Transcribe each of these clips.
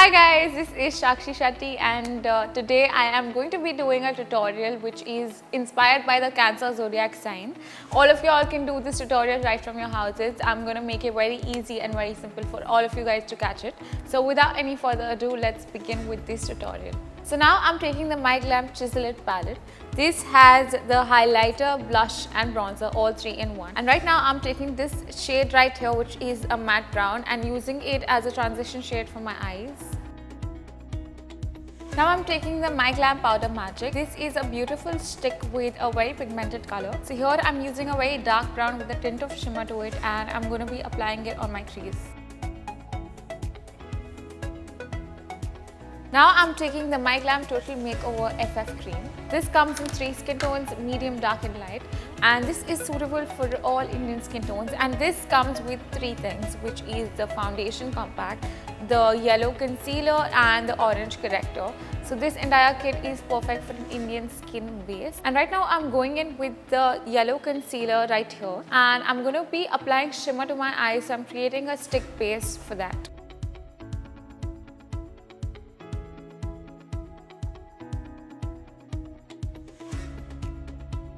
Hi guys, this is Shakshi Shetty and today I am going to be doing a tutorial which is inspired by the Cancer Zodiac sign. All of y'all can do this tutorial right from your houses. I'm going to make it very easy and very simple for all of you guys to catch it. So without any further ado, let's begin with this tutorial. So now I'm taking the MyGlamm Chisel It palette. This has the highlighter, blush and bronzer all three in one. And right now I'm taking this shade right here which is a matte brown and using it as a transition shade for my eyes. Now I'm taking the MyGlamm Powder Magic. This is a beautiful stick with a very pigmented color. So here I'm using a very dark brown with a tint of shimmer to it and I'm going to be applying it on my crease. Now I'm taking the MyGlamm Total Makeover FF Cream. This comes in 3 skin tones, medium, dark and light, and this is suitable for all Indian skin tones, and this comes with 3 things, which is the foundation compact, the yellow concealer and the orange corrector. So this entire kit is perfect for an Indian skin base. And right now I'm going in with the yellow concealer right here and I'm going to be applying shimmer to my eyes, so I'm creating a stick base for that.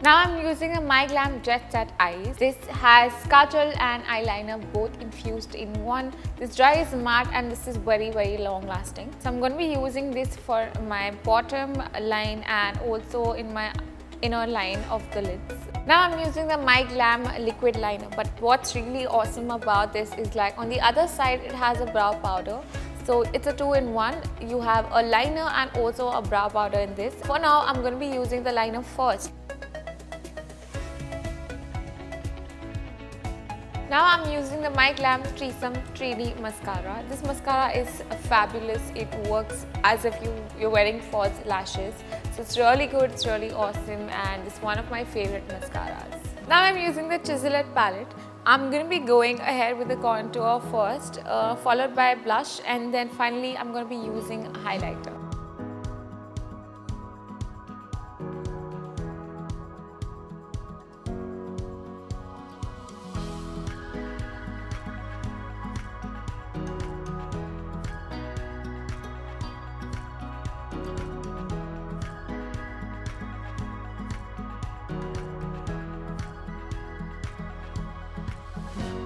Now I'm using a MyGlamm Jet Set Eyes. This has kajal and eyeliner both infused in one. This dries matte and this is very long lasting. So I'm going to be using this for my bottom line and also in my inner line of the lids. Now I'm using the MyGlamm liquid liner, but what's really awesome about this is like on the other side it has a brow powder. So it's a 2-in-1. You have a liner and also a brow powder in this. For now I'm going to be using the liner first. Now I'm using the MyGlamm THREESOME 3D Mascara. This mascara is fabulous. It works as if you're wearing false lashes. So it's really good, it's really awesome, and it's one of my favorite mascaras. Now I'm using the Chisel It palette. I'm going to be going ahead with the contour first, followed by blush, and then finally I'm going to be using a highlighter.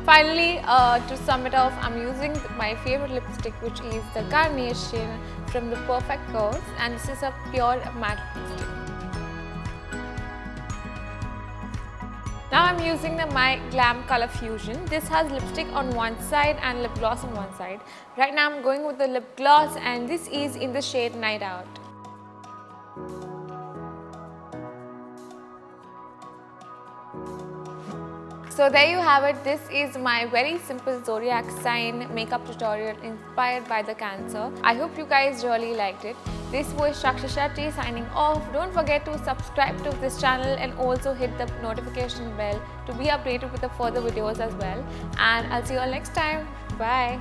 Finally, to sum it off, I'm using my favorite lipstick, which is the Carnation from the Perfect Curves, and this is a pure matte lipstick. Now I'm using the MyGlamm Color Fusion. This has lipstick on one side and lip gloss on one side. Right now I'm going with the lip gloss and this is in the shade Night Out. So there you have it. This is my very simple Zodiac sign makeup tutorial inspired by the Cancer. I hope you guys really liked it. This was Shakshi Shetty signing off. Don't forget to subscribe to this channel and also hit the notification bell to be updated with the further videos as well. And I'll see you all next time. Bye.